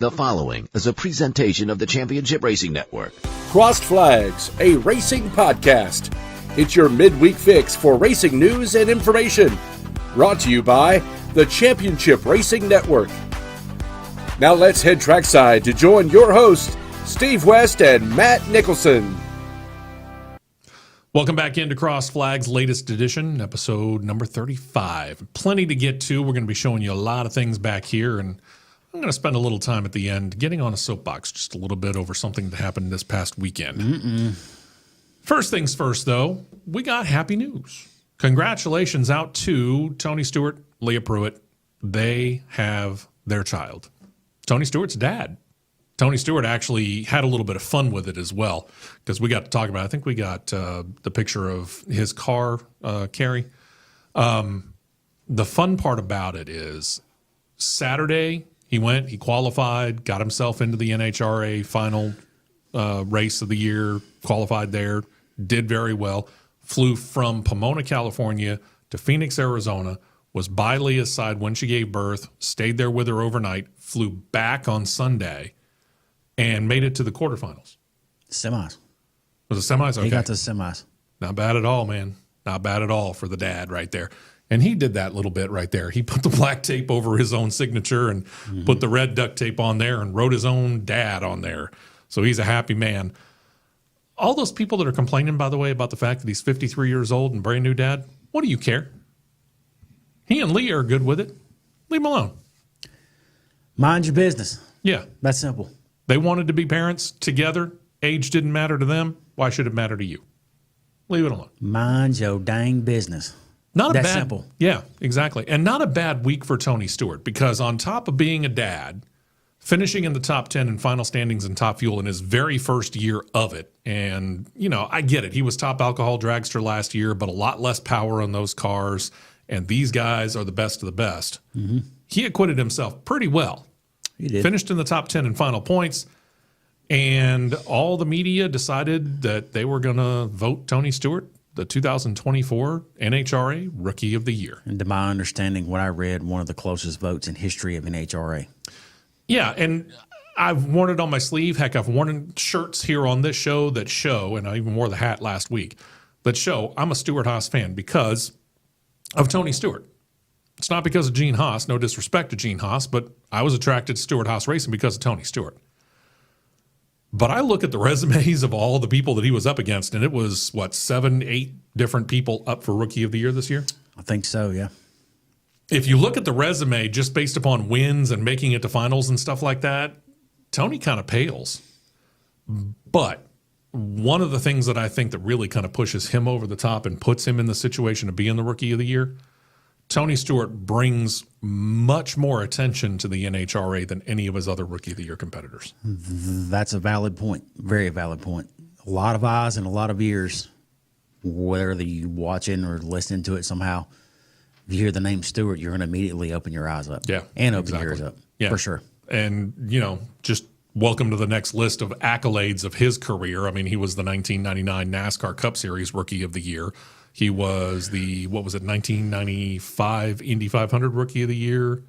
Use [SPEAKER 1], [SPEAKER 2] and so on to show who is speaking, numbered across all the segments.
[SPEAKER 1] The following is a presentation of the Championship Racing Network.
[SPEAKER 2] Crossed Flags, a racing podcast. It's your midweek fix for racing news and information. Brought to you by the Championship Racing Network. Now let's head trackside to join your hosts, Steve West and Matt Nicholson.
[SPEAKER 3] Welcome back into Crossed Flags' latest edition, episode number 35. Plenty to get to. We're going to be showing you a lot of things back here, and I'm going to spend a little time at the end getting on a soapbox just a little bit over something that happened this past weekend. First things first, though, we got happy news. Congratulations out to Tony Stewart, Leah Pruitt. They have their child. Tony Stewart's dad. Tony Stewart actually had a little bit of fun with it as well, because we got to talk about it. I think we got the picture of his car, Carrie. The fun part about it is Saturday, he qualified, got himself into the NHRA final race of the year, qualified there, did very well, flew from Pomona, California to Phoenix, Arizona, was by Leah's side when she gave birth, stayed there with her overnight, flew back on Sunday, and made it to the quarterfinals.
[SPEAKER 4] Semis.
[SPEAKER 3] Was it semis? Okay.
[SPEAKER 4] He got to the semis.
[SPEAKER 3] Not bad at all, man. Not bad at all for the dad right there. And he did that little bit right there. He put the black tape over his own signature and put the red duct tape on there and wrote his own dad on there. So he's a happy man. All those people that are complaining, by the way, about the fact that he's 53 years old and brand new dad, what do you care? He and Leah are good with it. Leave him alone.
[SPEAKER 4] Mind your business.
[SPEAKER 3] Yeah.
[SPEAKER 4] That's simple.
[SPEAKER 3] They wanted to be parents together. Age didn't matter to them. Why should it matter to you? Leave it alone.
[SPEAKER 4] Mind your dang business.
[SPEAKER 3] Not
[SPEAKER 4] That's
[SPEAKER 3] bad,
[SPEAKER 4] simple.
[SPEAKER 3] Yeah, exactly. And not a bad week for Tony Stewart, because on top of being a dad, finishing in the top 10 in final standings in Top Fuel in his very first year of it. And, you know, I get it. He was top alcohol dragster last year, but a lot less power on those cars. And these guys are the best of the best. He acquitted himself pretty well.
[SPEAKER 4] He did.
[SPEAKER 3] Finished in the top 10 in final points. And all the media decided that they were going to vote Tony Stewart the 2024 NHRA Rookie of the Year.
[SPEAKER 4] And to my understanding, what I read, one of the closest votes in history of NHRA.
[SPEAKER 3] Yeah, and I've worn it on my sleeve. Heck, I've worn shirts here on this show that show, and I even wore the hat last week, that show I'm a Stewart Haas fan because of Tony Stewart. It's not because of Gene Haas, no disrespect to Gene Haas, but I was attracted to Stewart Haas Racing because of Tony Stewart. But I look at the resumes of all the people that he was up against, and it was, 7, 8 different people up for Rookie of the Year this year?
[SPEAKER 4] I think so, yeah.
[SPEAKER 3] If you look at the resume just based upon wins and making it to finals and stuff like that, Tony kind of pales. But one of the things that I think that really kind of pushes him over the top and puts him in the situation of being the Rookie of the Year, Tony Stewart brings much more attention to the NHRA than any of his other Rookie of the Year competitors.
[SPEAKER 4] That's a valid point. Very valid point. A lot of eyes and a lot of ears, whether you watching or listening to it somehow. If you hear the name Stewart, you're going to immediately open your eyes up.
[SPEAKER 3] Yeah,
[SPEAKER 4] and open your ears up.
[SPEAKER 3] Yeah,
[SPEAKER 4] for sure.
[SPEAKER 3] And, just welcome to the next list of accolades of his career. I mean, he was the 1999 NASCAR Cup Series Rookie of the Year. He was the, 1995 Indy 500 Rookie of the Year?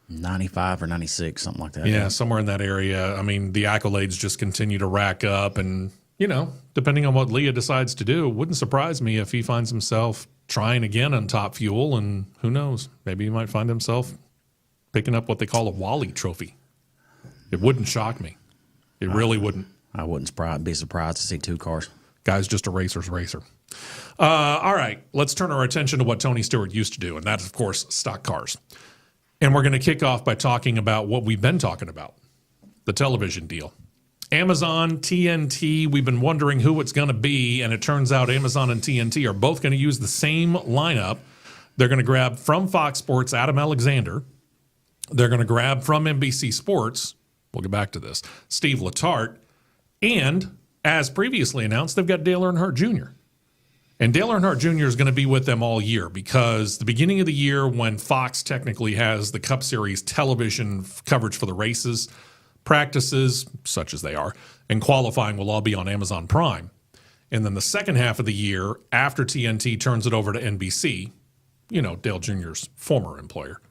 [SPEAKER 4] 95 or 96, something like that.
[SPEAKER 3] Yeah, somewhere in that area. I mean, the accolades just continue to rack up. And, depending on what Leah decides to do, it wouldn't surprise me if he finds himself trying again on Top Fuel. And who knows, maybe he might find himself picking up what they call a Wally trophy. It wouldn't shock me. It really wouldn't.
[SPEAKER 4] I wouldn't be surprised to see 2 cars.
[SPEAKER 3] Guy's just a racer's racer. All right, let's turn our attention to what Tony Stewart used to do, and that's, of course, stock cars. And we're going to kick off by talking about what we've been talking about, the television deal. Amazon, TNT, we've been wondering who it's going to be, and it turns out Amazon and TNT are both going to use the same lineup. They're going to grab from Fox Sports Adam Alexander. They're going to grab from NBC Sports, we'll get back to this, Steve Letarte, and as previously announced, they've got Dale Earnhardt Jr. And Dale Earnhardt Jr. is going to be with them all year because the beginning of the year when Fox technically has the Cup Series television coverage for the races, practices, such as they are, and qualifying will all be on Amazon Prime. And then the second half of the year, after TNT turns it over to NBC, Dale Jr.'s former employer,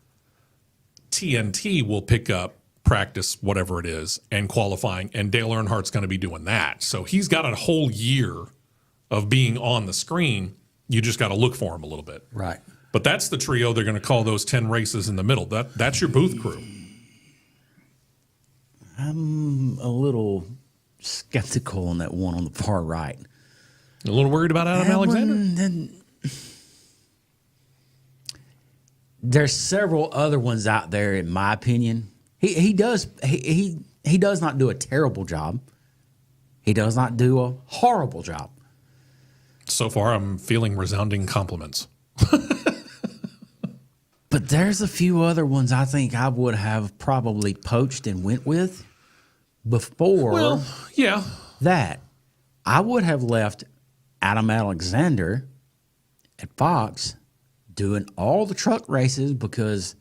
[SPEAKER 3] TNT will pick up practice, whatever it is, and qualifying, and Dale Earnhardt's going to be doing that. So he's got a whole year of being on the screen. You just got to look for him a little bit.
[SPEAKER 4] Right.
[SPEAKER 3] But that's the trio they're going to call those 10 races in the middle. That's your booth crew.
[SPEAKER 4] I'm a little skeptical on that one on the far right.
[SPEAKER 3] A little worried about Adam Alexander?
[SPEAKER 4] There's several other ones out there, in my opinion. He does not do a terrible job. He does not do a horrible job.
[SPEAKER 3] So far, I'm feeling resounding compliments.
[SPEAKER 4] But there's a few other ones I think I would have probably poached and went with before.
[SPEAKER 3] Well, yeah.
[SPEAKER 4] That. I would have left Adam Alexander at Fox doing all the truck races because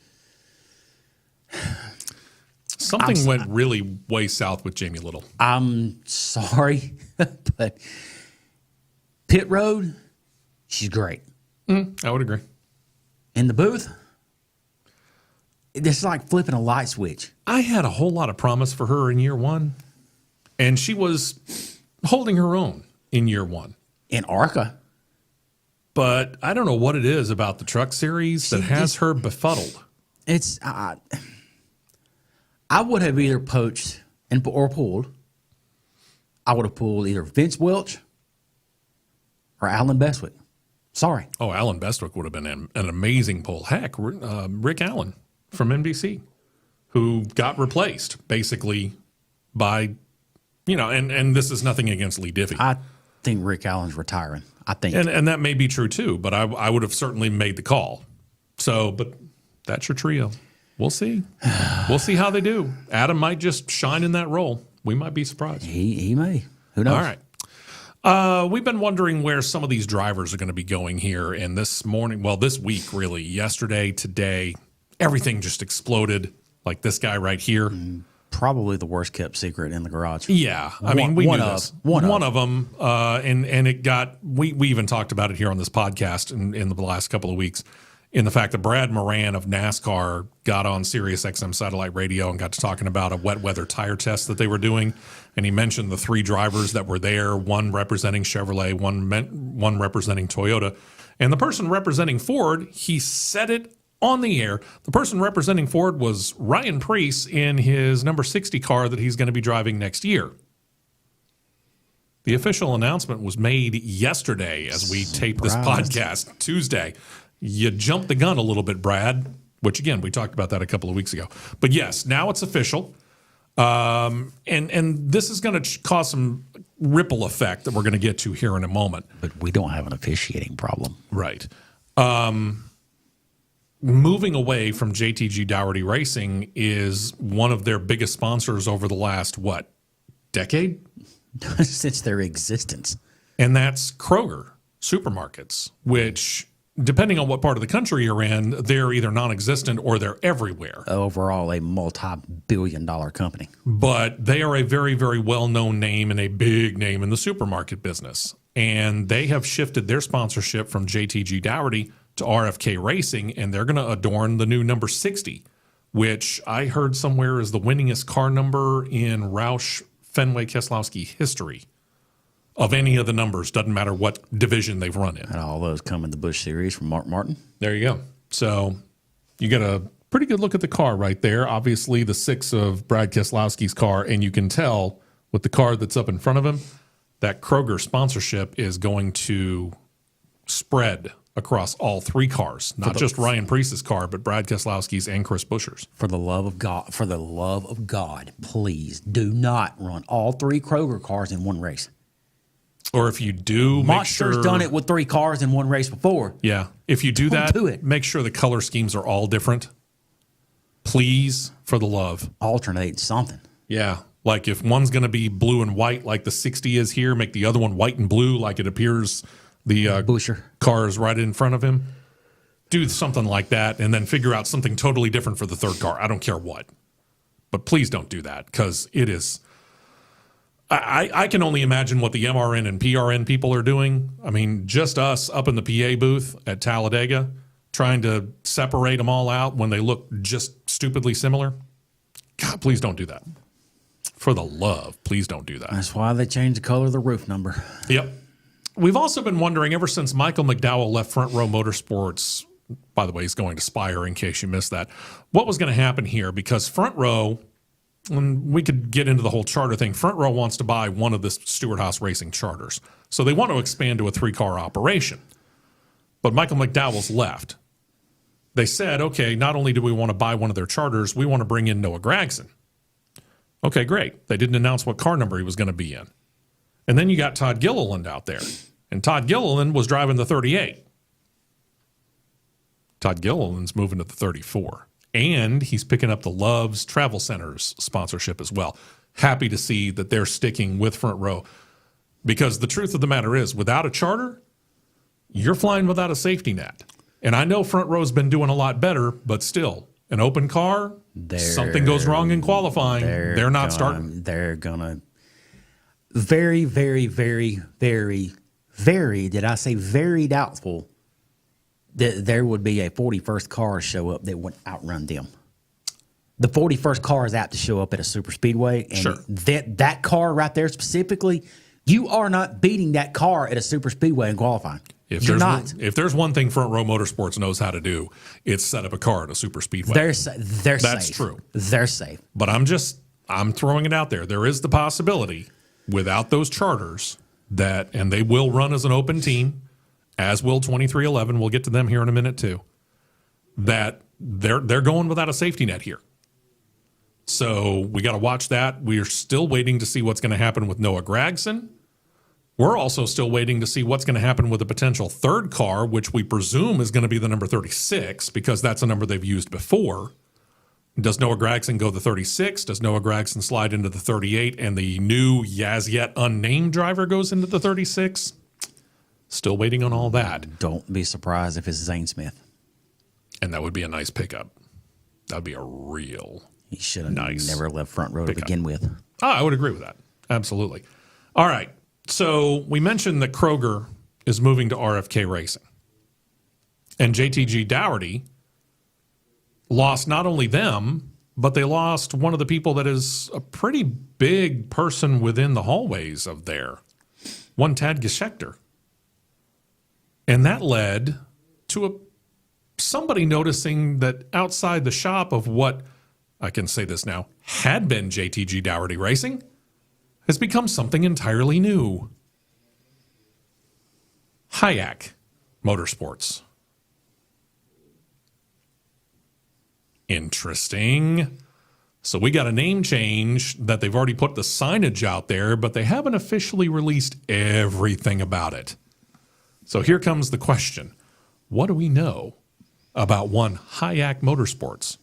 [SPEAKER 3] something went really way south with Jamie Little.
[SPEAKER 4] I'm sorry, but pit road, she's great.
[SPEAKER 3] I would agree.
[SPEAKER 4] In the booth, it's like flipping a light switch.
[SPEAKER 3] I had a whole lot of promise for her in year one, and she was holding her own in year one.
[SPEAKER 4] In ARCA.
[SPEAKER 3] But I don't know what it is about the truck series that has her befuddled.
[SPEAKER 4] It's I would have either poached or pulled. I would have pulled either Vince Welch or Alan Bestwick. Sorry.
[SPEAKER 3] Oh, Alan Bestwick would have been an amazing pull. Heck, Rick Allen from NBC, who got replaced basically by, and this is nothing against Lee Diffie.
[SPEAKER 4] I think Rick Allen's retiring. I think.
[SPEAKER 3] And that may be true too, but I would have certainly made the call. So, but that's your trio. We'll see. We'll see how they do. Adam might just shine in that role. We might be surprised.
[SPEAKER 4] He may. Who knows?
[SPEAKER 3] All right. We've been wondering where some of these drivers are going to be going here. And this week, really, yesterday, today, everything just exploded. Like this guy right here.
[SPEAKER 4] Probably the worst kept secret in the garage.
[SPEAKER 3] Yeah. I mean, we knew this.
[SPEAKER 4] One
[SPEAKER 3] of them. And it got, we even talked about it here on this podcast in the last couple of weeks, in the fact that Brad Moran of NASCAR got on Sirius XM satellite radio and got to talking about a wet weather tire test that they were doing. And he mentioned the three drivers that were there, one representing Chevrolet, one representing Toyota. And the person representing Ford, he said it on the air. The person representing Ford was Ryan Preece in his number 60 car that he's going to be driving next year. The official announcement was made yesterday as we tape this podcast, Tuesday. You jumped the gun a little bit, Brad, which, again, we talked about that a couple of weeks ago. But, yes, now it's official. And this is going to cause some ripple effect that we're going to get to here in a moment.
[SPEAKER 4] But we don't have an officiating problem.
[SPEAKER 3] Right. Moving away from JTG Dougherty Racing is one of their biggest sponsors over the last, decade?
[SPEAKER 4] Since their existence.
[SPEAKER 3] And that's Kroger Supermarkets, which, depending on what part of the country you're in, they're either non-existent or they're everywhere.
[SPEAKER 4] Overall, a multi-billion-dollar company.
[SPEAKER 3] But they are a very, very well-known name and a big name in the supermarket business. And they have shifted their sponsorship from JTG Dougherty to RFK Racing, and they're going to adorn the new number 60, which I heard somewhere is the winningest car number in Roush Fenway Keselowski history of any of the numbers. Doesn't matter what division they've run in.
[SPEAKER 4] And all those come in the Busch Series from Mark Martin.
[SPEAKER 3] There you go. So you get a pretty good look at the car right there. Obviously, the 6 of Brad Keselowski's car, and you can tell with the car that's up in front of him, that Kroger sponsorship is going to spread across all 3 cars, not just Ryan Preece's car, but Brad Keselowski's and Chris Buescher's.
[SPEAKER 4] For the love of God, please do not run all 3 Kroger cars in one race.
[SPEAKER 3] Or if you do,
[SPEAKER 4] Monster's done it with 3 cars in one race before.
[SPEAKER 3] Yeah. If you do that, make sure the color schemes are all different. Please, for the love.
[SPEAKER 4] Alternate something.
[SPEAKER 3] Yeah. Like if one's going to be blue and white like the 60 is here, make the other one white and blue like it appears the
[SPEAKER 4] Buescher
[SPEAKER 3] car is right in front of him. Do something like that and then figure out something totally different for the third car. I don't care what. But please don't do that because it is... I can only imagine what the MRN and PRN people are doing. I mean, just us up in the PA booth at Talladega trying to separate them all out when they look just stupidly similar. God, please don't do that. For the love, please don't do that.
[SPEAKER 4] That's why they changed the color of the roof number.
[SPEAKER 3] Yep. We've also been wondering ever since Michael McDowell left Front Row Motorsports, by the way, he's going to Spire in case you missed that, what was going to happen here, because Front Row, and we could get into the whole charter thing, Front Row wants to buy one of the Stewart Haas Racing charters. So they want to expand to a 3-car operation. But Michael McDowell's left. They said, okay, not only do we want to buy one of their charters, we want to bring in Noah Gragson. Okay, great. They didn't announce what car number he was going to be in. And then you got Todd Gilliland out there. And Todd Gilliland was driving the 38. Todd Gilliland's moving to the 34. And he's picking up the Love's Travel Centers sponsorship as well. Happy to see that they're sticking with Front Row. Because the truth of the matter is, without a charter, you're flying without a safety net. And I know Front Row's been doing a lot better, but still, an open car, something goes wrong in qualifying, they're not starting.
[SPEAKER 4] They're going to very, very, very, very, very, did I say very doubtful that there would be a 41st car show up that would outrun them. The 41st car is apt to show up at a super speedway. And
[SPEAKER 3] sure.
[SPEAKER 4] that car right there specifically, you are not beating that car at a super speedway in qualifying.
[SPEAKER 3] If there's one thing Front Row Motorsports knows how to do, it's set up a car at a super speedway.
[SPEAKER 4] They're safe.
[SPEAKER 3] That's true.
[SPEAKER 4] They're safe.
[SPEAKER 3] But I'm throwing it out there. There is the possibility without those charters and they will run as an open team, as will 2311. We'll get to them here in a minute too. That they're going without a safety net here. So we got to watch that. We are still waiting to see what's going to happen with Noah Gragson. We're also still waiting to see what's going to happen with a potential third car, which we presume is going to be the number 36 because that's a number they've used before. Does Noah Gragson go the 36? Does Noah Gragson slide into the 38 and the new as yet unnamed driver goes into the 36? Still waiting on all that.
[SPEAKER 4] Don't be surprised if it's Zane Smith.
[SPEAKER 3] And that would be a nice pickup. That would be a real
[SPEAKER 4] He should have never left Front Row to begin with.
[SPEAKER 3] Oh, I would agree with that. Absolutely. All right. So we mentioned that Kroger is moving to RFK Racing. And JTG Dougherty lost not only them, but they lost one of the people that is a pretty big person within the hallways of there, one Tad Geschecter. And that led to somebody noticing that outside the shop of what, I can say this now, had been JTG Dougherty Racing, has become something entirely new. Hayek Motorsports. Interesting. So we got a name change that they've already put the signage out there, but they haven't officially released everything about it. So here comes the question. What do we know about one Hayek Motorsports?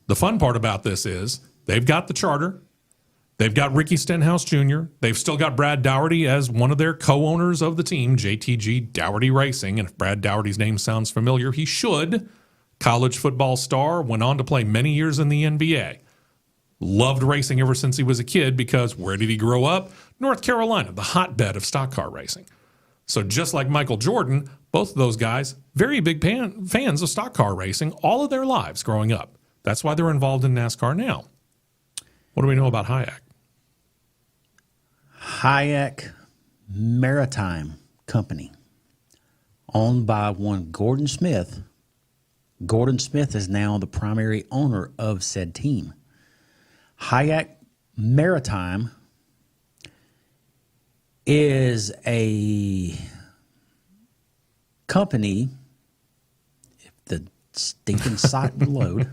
[SPEAKER 3] The fun part about this is they've got the charter. They've got Ricky Stenhouse Jr. They've still got Brad Dougherty as one of their co-owners of the team, JTG Dougherty Racing. And if Brad Dougherty's name sounds familiar, he should. College football star, went on to play many years in the NBA. Loved racing ever since he was a kid because where did he grow up? North Carolina, the hotbed of stock car racing. So just like Michael Jordan, both of those guys, very big fans of stock car racing all of their lives growing up. That's why they're involved in NASCAR now. What do we know about Hayek?
[SPEAKER 4] Hayek Maritime Company, owned by one Gordon Smith. Gordon Smith is now the primary owner of said team. Hayek Maritime is a company, if the stinking site would load.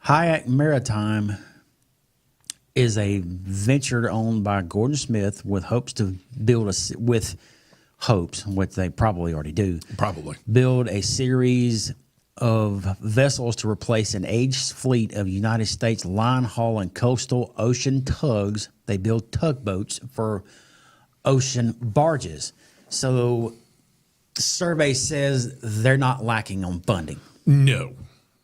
[SPEAKER 4] Hayek Maritime is a venture owned by Gordon Smith with hopes to build which they probably already do.
[SPEAKER 3] Probably.
[SPEAKER 4] Build a series of vessels to replace an aged fleet of United States line haul and coastal ocean tugs. They build tugboats for ocean barges. So the survey says they're not lacking on funding.
[SPEAKER 3] No.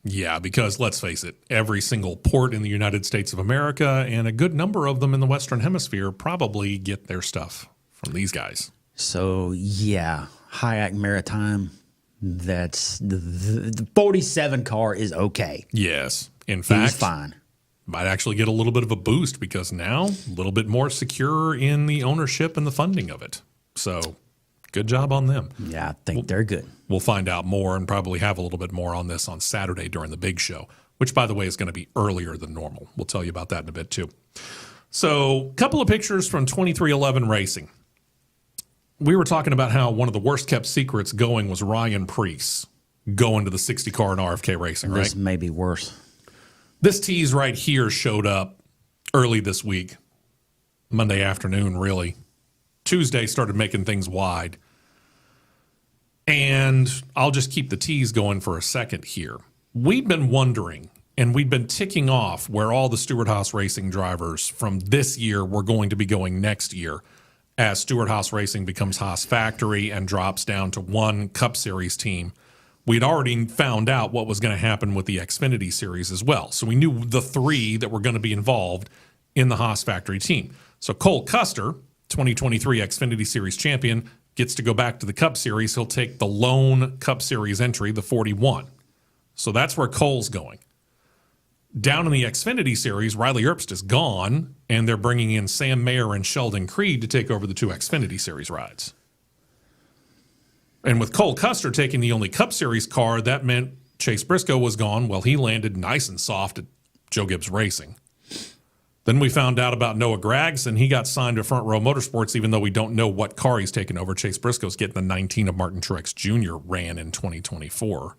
[SPEAKER 3] Yeah, because let's face it, every single port in the United States of America and a good number of them in the Western Hemisphere probably get their stuff from these guys.
[SPEAKER 4] So, yeah, Hayek Maritime That's the 47 car is okay.
[SPEAKER 3] Yes. In
[SPEAKER 4] He's
[SPEAKER 3] fact,
[SPEAKER 4] fine.
[SPEAKER 3] might actually get a little bit of a boost because now a little bit more secure in the ownership and the funding of it. So good job on them.
[SPEAKER 4] Yeah, I think they're good.
[SPEAKER 3] We'll find out more and probably have a little bit more on this on Saturday during the big show, which, by the way, is going to be earlier than normal. We'll tell you about that in a bit, too. So a couple of pictures from 2311 Racing. We were talking about how one of the worst-kept secrets going was Ryan Preece going to the 60 car in RFK Racing, right?
[SPEAKER 4] This may be worse.
[SPEAKER 3] This tease right here showed up early this week, Monday afternoon, really. Tuesday started making things wide. And I'll just keep the tease going for a second here. We've been wondering, and we've been ticking off where all the Stewart-Haas Racing drivers from this year were going to be going next year as Stewart-Haas Racing becomes Haas Factory and drops down to one Cup Series team. We'd already found out what was going to happen with the Xfinity Series as well. So we knew the three that were going to be involved in the Haas Factory team. So Cole Custer, 2023 Xfinity Series champion, gets to go back to the Cup Series. He'll take the lone Cup Series entry, the 41. So that's where Cole's going. Down in the Xfinity Series, Riley Herbst is gone, and they're bringing in Sam Mayer and Sheldon Creed to take over the two Xfinity Series rides. And with Cole Custer taking the only Cup Series car, that meant Chase Briscoe was gone. Well, he landed nice and soft at Joe Gibbs Racing. Then we found out about Noah Gragson. He got signed to Front Row Motorsports, even though we don't know what car he's taking over. Chase Briscoe's getting the 19 of Martin Truex Jr. ran in 2024.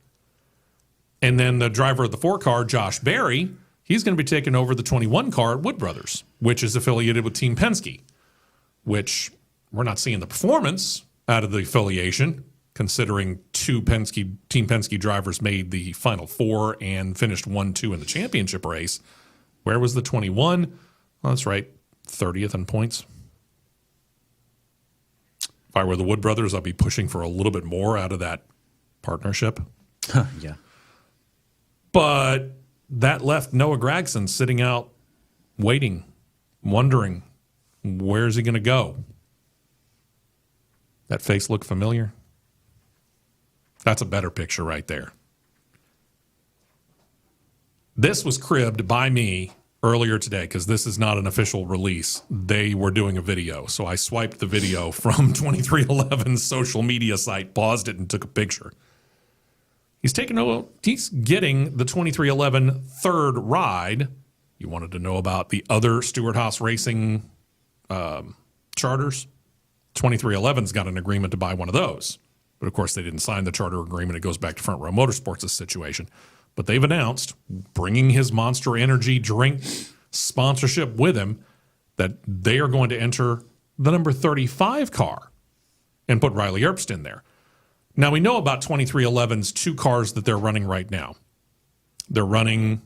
[SPEAKER 3] And then the driver of the 4 car, Josh Berry, he's going to be taking over the 21 car at Wood Brothers, which is affiliated with Team Penske, which we're not seeing the performance out of the affiliation, considering two Team Penske drivers made the Final Four and finished 1-2 in the championship race. Where was the 21? Well, that's right, 30th in points. If I were the Wood Brothers, I'd be pushing for a little bit more out of that partnership.
[SPEAKER 4] Yeah.
[SPEAKER 3] But that left Noah Gragson sitting out, waiting, wondering, where's he going to go? That face look familiar? That's a better picture right there. This was cribbed by me earlier today because this is not an official release. They were doing a video. So I swiped the video from 2311's social media site, paused it, and took a picture. He's getting the 2311 third ride. You wanted to know about the other Stewart-Haas Racing charters? 2311's got an agreement to buy one of those. But, of course, they didn't sign the charter agreement. It goes back to Front Row Motorsports' situation. But they've announced, bringing his Monster Energy drink sponsorship with him, that they are going to enter the number 35 car and put Riley Herbst in there. Now, we know about 2311's 2 cars that they're running right now. They're running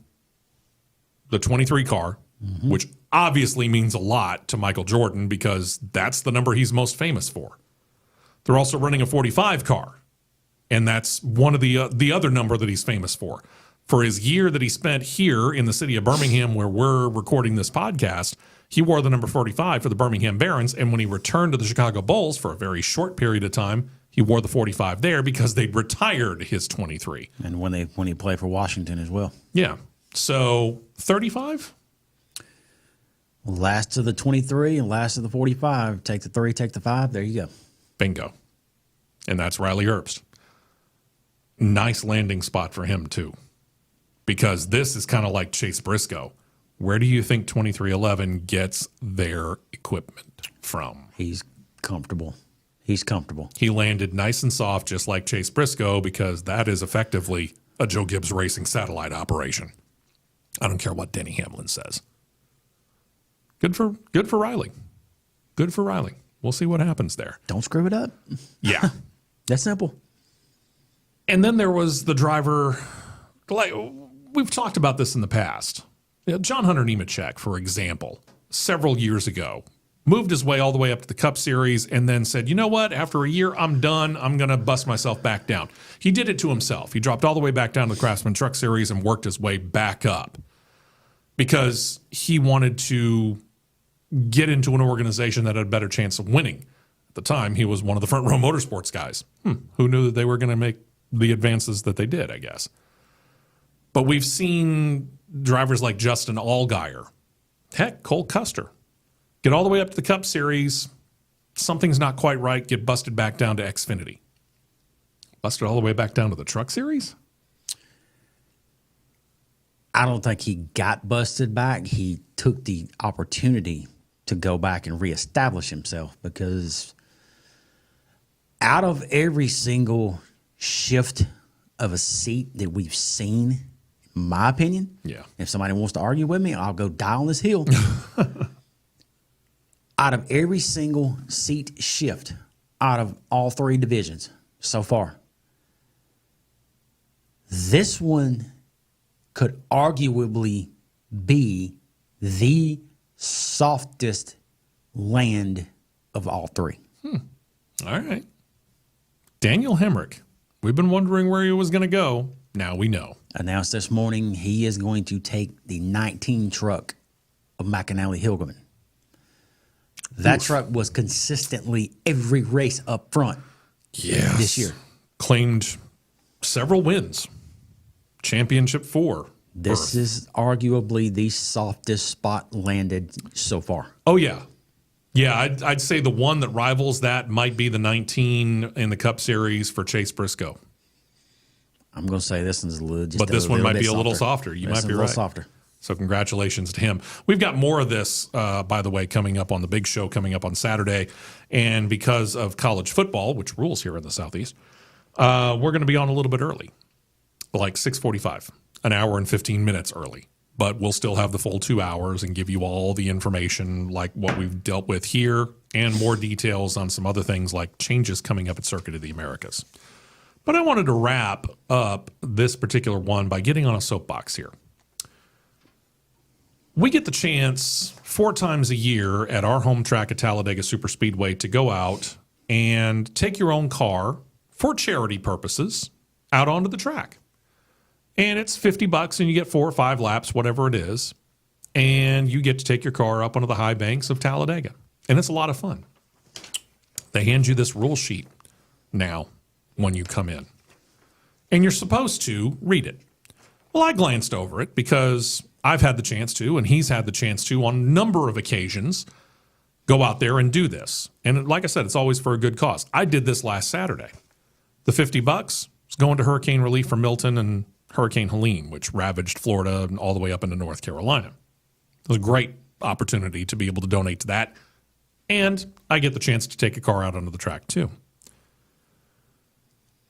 [SPEAKER 3] the 23 car, which obviously means a lot to Michael Jordan because that's the number he's most famous for. They're also running a 45 car, and that's one of the other number that he's famous for. For his year that he spent here in the city of Birmingham, where we're recording this podcast, he wore the number 45 for the Birmingham Barons, and when he returned to the Chicago Bulls for a very short period of time, he wore the 45 there because they'd retired his 23.
[SPEAKER 4] And when he played for Washington as well.
[SPEAKER 3] Yeah. So 35?
[SPEAKER 4] Last of the 23 and last of the 45. Take the 3, take the 5. There you go.
[SPEAKER 3] Bingo. And that's Riley Herbst. Nice landing spot for him, too. Because this is kind of like Chase Briscoe. Where do you think 2311 gets their equipment from?
[SPEAKER 4] He's comfortable. He
[SPEAKER 3] landed nice and soft, just like Chase Briscoe, because that is effectively a Joe Gibbs Racing satellite operation. I don't care what Denny Hamlin says. Good for Riley. Good for Riley. We'll see what happens there.
[SPEAKER 4] Don't screw it up.
[SPEAKER 3] Yeah.
[SPEAKER 4] That's simple.
[SPEAKER 3] And then there was the driver, like we've talked about this in the past. John Hunter Nemechek, for example, several years ago, moved his way all the way up to the Cup Series and then said, you know what, after a year, I'm done. I'm going to bust myself back down. He did it to himself. He dropped all the way back down to the Craftsman Truck Series and worked his way back up because he wanted to get into an organization that had a better chance of winning. At the time, he was one of the Front Row Motorsports guys. Who knew that they were going to make the advances that they did, I guess. But we've seen drivers like Justin Allgaier, heck, Cole Custer, get all the way up to the Cup Series. Something's not quite right. Get busted back down to Xfinity. Busted all the way back down to the Truck Series?
[SPEAKER 4] I don't think he got busted back. He took the opportunity to go back and reestablish himself, because out of every single shift of a seat that we've seen, in my opinion, if somebody wants to argue with me, I'll go die on this hill. Out of every single seat shift out of all three divisions so far, this one could arguably be the softest land of all three.
[SPEAKER 3] All right. Daniel Hemrick. We've been wondering where he was going to go. Now we know.
[SPEAKER 4] Announced this morning he is going to take the 19 truck of McAnally Hilgeman. That truck was consistently every race up front this year.
[SPEAKER 3] Claimed several wins. Championship 4.
[SPEAKER 4] This is arguably the softest spot landed so far.
[SPEAKER 3] Oh, yeah. Yeah, I'd say the one that rivals that might be the 19 in the Cup Series for Chase Briscoe.
[SPEAKER 4] I'm going to say this one's a little
[SPEAKER 3] But this one might be a little softer. You might be right.
[SPEAKER 4] Softer.
[SPEAKER 3] So congratulations to him. We've got more of this, by the way, coming up on the big show coming up on Saturday. And because of college football, which rules here in the Southeast, we're going to be on a little bit early, like 6:45, an hour and 15 minutes early. But we'll still have the full 2 hours and give you all the information like what we've dealt with here and more details on some other things like changes coming up at Circuit of the Americas. But I wanted to wrap up this particular one by getting on a soapbox here. We get the chance 4 times a year at our home track at Talladega Superspeedway to go out and take your own car for charity purposes out onto the track. And it's $50 and you get 4 or 5 laps, whatever it is. And you get to take your car up onto the high banks of Talladega. And it's a lot of fun. They hand you this rule sheet now when you come in. And you're supposed to read it. Well, I glanced over it because I've had the chance to, and he's had the chance to on a number of occasions, go out there and do this. And like I said, it's always for a good cause. I did this last Saturday. The $50 is going to hurricane relief for Milton and Hurricane Helene, which ravaged Florida and all the way up into North Carolina. It was a great opportunity to be able to donate to that. And I get the chance to take a car out onto the track too.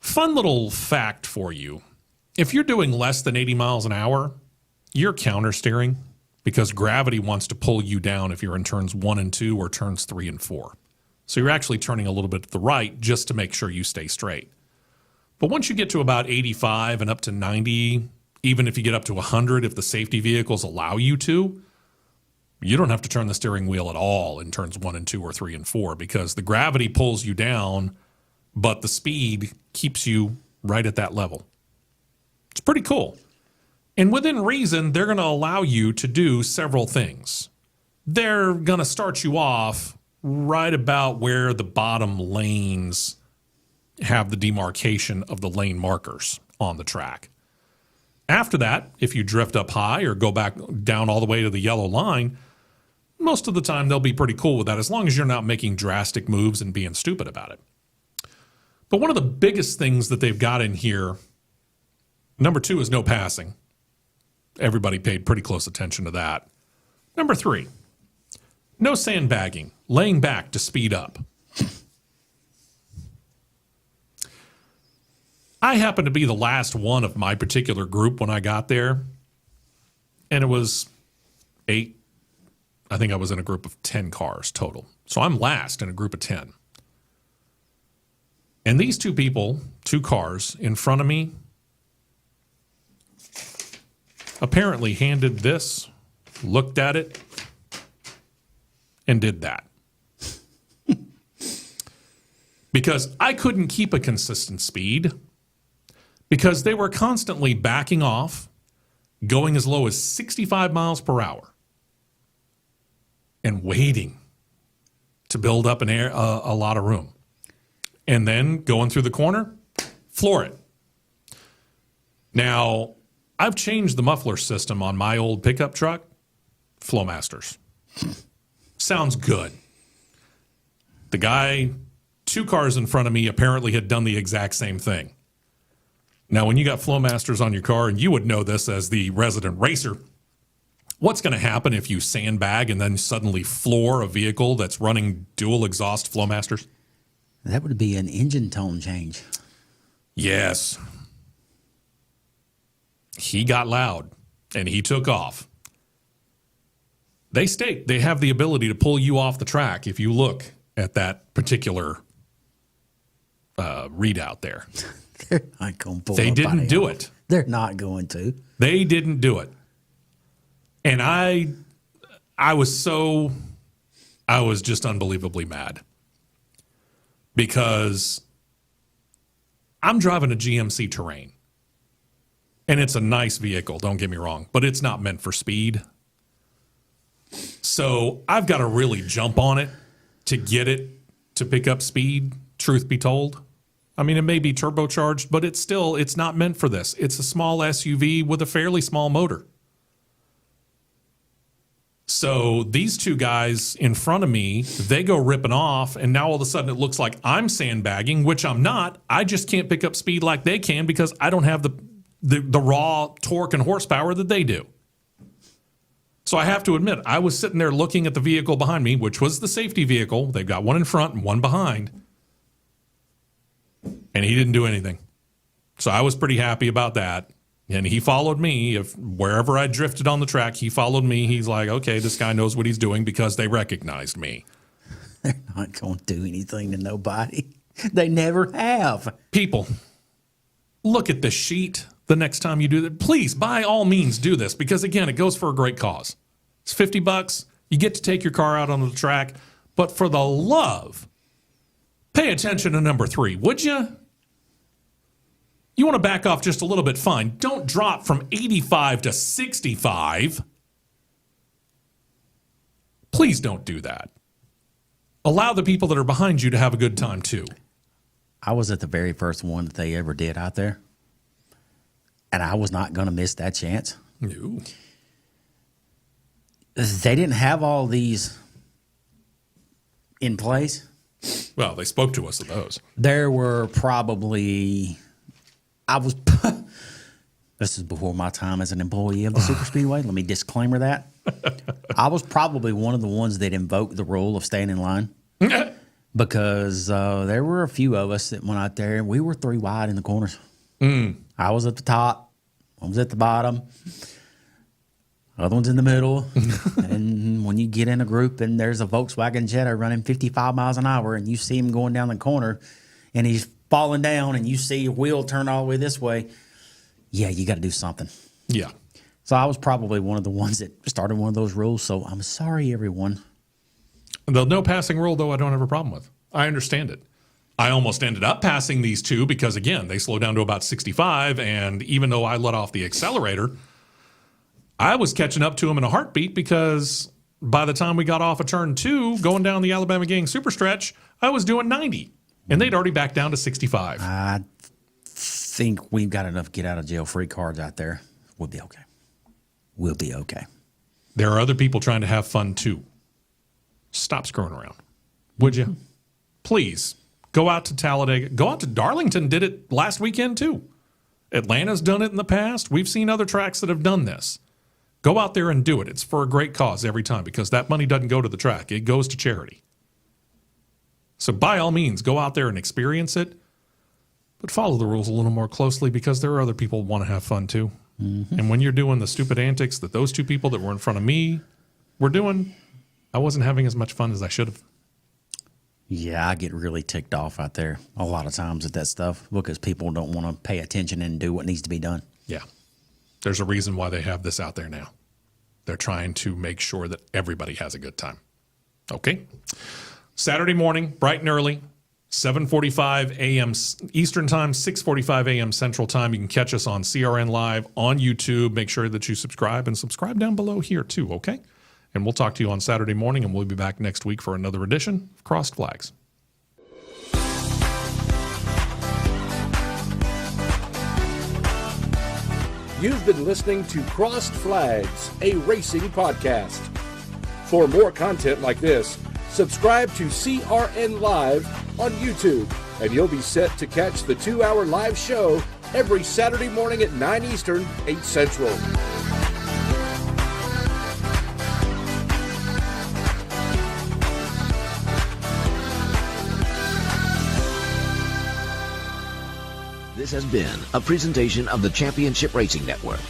[SPEAKER 3] Fun little fact for you. If you're doing less than 80 miles an hour, you're counter steering because gravity wants to pull you down if you're in turns 1 and 2 or turns 3 and 4. So you're actually turning a little bit to the right just to make sure you stay straight. But once you get to about 85 and up to 90, even if you get up to 100, if the safety vehicles allow you to, you don't have to turn the steering wheel at all in turns 1 and 2 or 3 and 4 because the gravity pulls you down, but the speed keeps you right at that level. It's pretty cool. And within reason, they're going to allow you to do several things. They're going to start you off right about where the bottom lanes have the demarcation of the lane markers on the track. After that, if you drift up high or go back down all the way to the yellow line, most of the time they'll be pretty cool with that as long as you're not making drastic moves and being stupid about it. But one of the biggest things that they've got in here, number 2 is no passing. Everybody paid pretty close attention to that. Number 3, no sandbagging, laying back to speed up. I happened to be the last one of my particular group when I got there, and it was 8. I think I was in a group of 10 cars total. So I'm last in a group of 10. And these 2 people, 2 cars in front of me, apparently handed this, looked at it, and did that. Because I couldn't keep a consistent speed because they were constantly backing off, going as low as 65 miles per hour, and waiting to build up a lot of room. And then going through the corner, floor it. Now, I've changed the muffler system on my old pickup truck. Flowmasters. Sounds good. The guy 2 cars in front of me apparently had done the exact same thing. Now, when you got Flowmasters on your car, and you would know this as the resident racer, what's going to happen if you sandbag and then suddenly floor a vehicle that's running dual exhaust Flowmasters?
[SPEAKER 4] That would be an engine tone change.
[SPEAKER 3] Yes. He got loud, and he took off. They state they have the ability to pull you off the track if you look at that particular readout there.
[SPEAKER 4] They're not going to pull
[SPEAKER 3] They
[SPEAKER 4] nobody
[SPEAKER 3] didn't do
[SPEAKER 4] off.
[SPEAKER 3] it.
[SPEAKER 4] They're not going to.
[SPEAKER 3] They didn't do it. And I was just unbelievably mad because I'm driving a GMC Terrain. And it's a nice vehicle, don't get me wrong, but it's not meant for speed. So I've got to really jump on it to get it to pick up speed, truth be told. I mean, it may be turbocharged, but it's not meant for this. It's a small SUV with a fairly small motor. So these 2 guys in front of me, they go ripping off, and now all of a sudden it looks like I'm sandbagging, which I'm not. I just can't pick up speed like they can because I don't have the raw torque and horsepower that they do. So I have to admit, I was sitting there looking at the vehicle behind me, which was the safety vehicle. They've got one in front and one behind. And he didn't do anything. So I was pretty happy about that. And he followed me. If wherever I drifted on the track, he followed me. He's like, okay, this guy knows what he's doing because they recognized me.
[SPEAKER 4] They're not going to do anything to nobody. They never have.
[SPEAKER 3] People, look at the sheet the next time you do that. Please, by all means, do this because, again, it goes for a great cause. It's $50. You get to take your car out on the track. But for the love, pay attention to number 3, would you? You want to back off just a little bit, fine. Don't drop from 85 to 65. Please don't do that. Allow the people that are behind you to have a good time, too.
[SPEAKER 4] I was at the very first one that they ever did out there, and I was not going to miss that chance.
[SPEAKER 3] No.
[SPEAKER 4] They didn't have all these in place.
[SPEAKER 3] Well, they spoke to us of those.
[SPEAKER 4] There were probably... This is before my time as an employee of the Super Speedway. Let me disclaimer that. I was probably one of the ones that invoked the rule of staying in line because there were a few of us that went out there and we were 3 wide in the corners. I was at the top. I was at the bottom. Other one's in the middle. And when you get in a group and there's a Volkswagen Jetta running 55 miles an hour and you see him going down the corner and he's falling down and you see your wheel turn all the way this way, yeah, you got to do something.
[SPEAKER 3] Yeah.
[SPEAKER 4] So I was probably one of the ones that started one of those rules. So I'm sorry, everyone.
[SPEAKER 3] The no passing rule, though, I don't have a problem with. I understand it. I almost ended up passing these 2 because, again, they slowed down to about 65. And even though I let off the accelerator, I was catching up to them in a heartbeat because by the time we got off of turn 2, going down the Alabama Gang super stretch, I was doing 90. And they'd already backed down to 65.
[SPEAKER 4] I think we've got enough get out of jail free cards out there. We'll be okay. We'll be okay.
[SPEAKER 3] There are other people trying to have fun too. Stop screwing around. Would you? Please go out to Talladega. Go out to Darlington. Did it last weekend too. Atlanta's done it in the past. We've seen other tracks that have done this. Go out there and do it. It's for a great cause every time because that money doesn't go to the track. It goes to charity. So by all means, go out there and experience it, but follow the rules a little more closely because there are other people who want to have fun too. Mm-hmm. And when you're doing the stupid antics that those 2 people that were in front of me were doing, I wasn't having as much fun as I should have.
[SPEAKER 4] Yeah, I get really ticked off out there a lot of times at that stuff because people don't want to pay attention and do what needs to be done.
[SPEAKER 3] Yeah. There's a reason why they have this out there now. They're trying to make sure that everybody has a good time. Okay. Saturday morning, bright and early, 7:45 a.m. Eastern Time, 6:45 a.m. Central Time. You can catch us on CRN Live on YouTube. Make sure that you subscribe and subscribe down below here too, okay? And we'll talk to you on Saturday morning, and we'll be back next week for another edition of Crossed Flags.
[SPEAKER 2] You've been listening to Crossed Flags, a racing podcast. For more content like this, subscribe to CRN Live on YouTube, and you'll be set to catch the 2-hour live show every Saturday morning at 9 Eastern, 8 Central.
[SPEAKER 1] This has been a presentation of the Championship Racing Network.